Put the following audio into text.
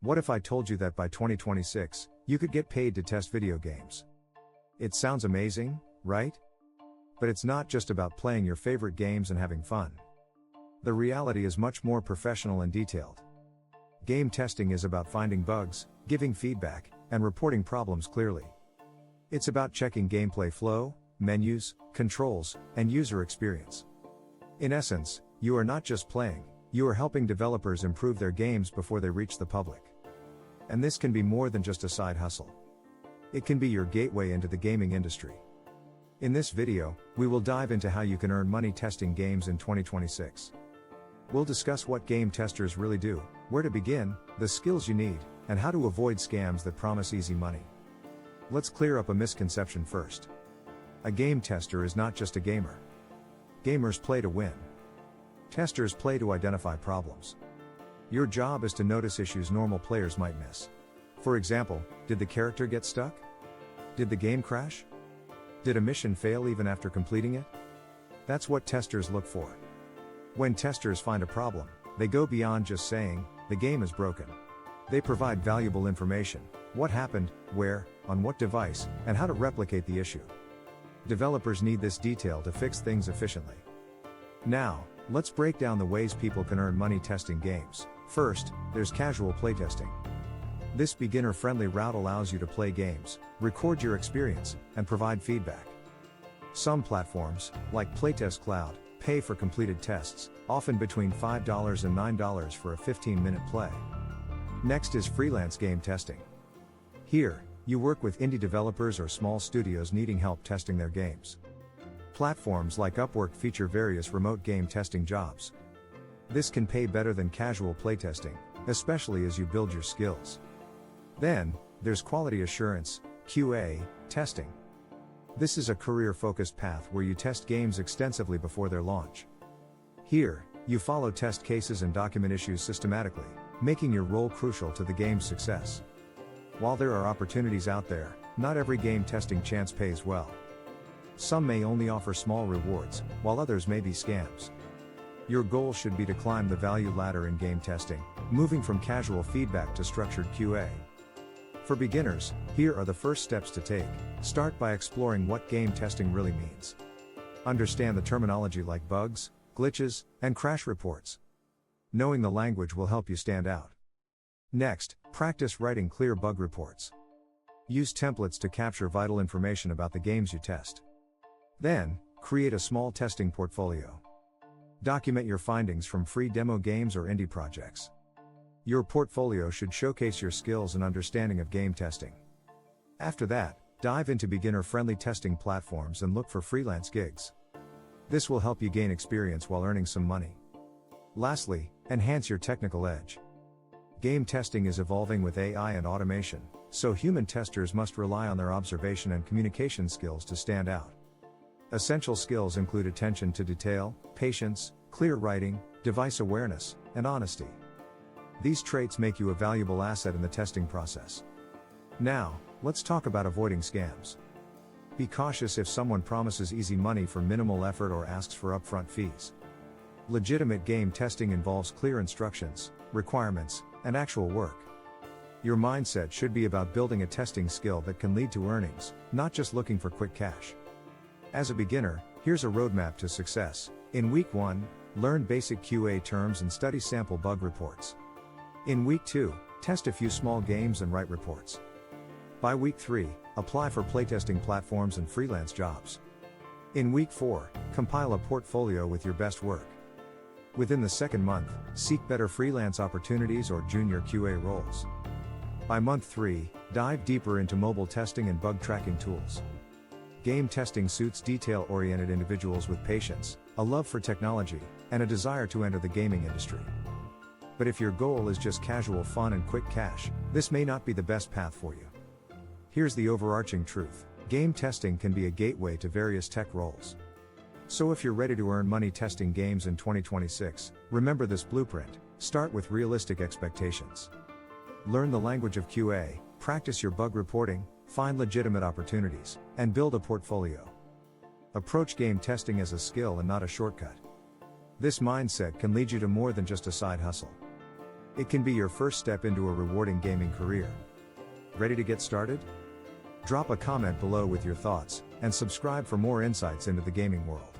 What if I told you that by 2026, you could get paid to test video games? It sounds amazing, right? But it's not just about playing your favorite games and having fun. The reality is much more professional and detailed. Game testing is about finding bugs, giving feedback, and reporting problems clearly. It's about checking gameplay flow, menus, controls, and user experience. In essence, you are not just playing, you are helping developers improve their games before they reach the public. And this can be more than just a side hustle. It can be your gateway into the gaming industry. In this video, we will dive into how you can earn money testing games in 2026. We'll discuss what game testers really do, where to begin, the skills you need, and how to avoid scams that promise easy money. Let's clear up a misconception first. A game tester is not just a gamer. Gamers play to win. Testers play to identify problems. Your job is to notice issues normal players might miss. For example, did the character get stuck? Did the game crash? Did a mission fail even after completing it? That's what testers look for. When testers find a problem, they go beyond just saying, the game is broken. They provide valuable information: what happened, where, on what device, and how to replicate the issue. Developers need this detail to fix things efficiently. Now, let's break down the ways people can earn money testing games. First, there's casual playtesting. This beginner-friendly route allows you to play games, record your experience, and provide feedback. Some platforms, like Playtest Cloud, pay for completed tests, often between $5 and $9 for a 15-minute play. Next is freelance game testing. Here, you work with indie developers or small studios needing help testing their games. Platforms like Upwork feature various remote game testing jobs. This can pay better than casual playtesting, especially as you build your skills. Then, there's quality assurance, QA, testing. This is a career-focused path where you test games extensively before their launch. Here, you follow test cases and document issues systematically, making your role crucial to the game's success. While there are opportunities out there, not every game testing chance pays well. Some may only offer small rewards, while others may be scams. Your goal should be to climb the value ladder in game testing, moving from casual feedback to structured QA. For beginners, here are the first steps to take. Start by exploring what game testing really means. Understand the terminology like bugs, glitches, and crash reports. Knowing the language will help you stand out. Next, practice writing clear bug reports. Use templates to capture vital information about the games you test. Then, create a small testing portfolio. Document your findings from free demo games or indie projects. Your portfolio should showcase your skills and understanding of game testing. After that, dive into beginner-friendly testing platforms and look for freelance gigs. This will help you gain experience while earning some money. Lastly, enhance your technical edge. Game testing is evolving with AI and automation, so human testers must rely on their observation and communication skills to stand out. Essential skills include attention to detail, patience, clear writing, device awareness, and honesty. These traits make you a valuable asset in the testing process. Now, let's talk about avoiding scams. Be cautious if someone promises easy money for minimal effort or asks for upfront fees. Legitimate game testing involves clear instructions, requirements, and actual work. Your mindset should be about building a testing skill that can lead to earnings, not just looking for quick cash. As a beginner, here's a roadmap to success. In week 1, learn basic QA terms and study sample bug reports. In week 2, test a few small games and write reports. By week 3, apply for playtesting platforms and freelance jobs. In week 4, compile a portfolio with your best work. Within the second month, seek better freelance opportunities or junior QA roles. By month 3, dive deeper into mobile testing and bug tracking tools. Game testing suits detail-oriented individuals with patience, a love for technology, and a desire to enter the gaming industry. But if your goal is just casual fun and quick cash, this may not be the best path for you. Here's the overarching truth: game testing can be a gateway to various tech roles. So if you're ready to earn money testing games in 2026, remember this blueprint. Start with realistic expectations. Learn the language of QA, practice your bug reporting, find legitimate opportunities, and build a portfolio. Approach game testing as a skill and not a shortcut. This mindset can lead you to more than just a side hustle. It can be your first step into a rewarding gaming career. Ready to get started? Drop a comment below with your thoughts, and subscribe for more insights into the gaming world.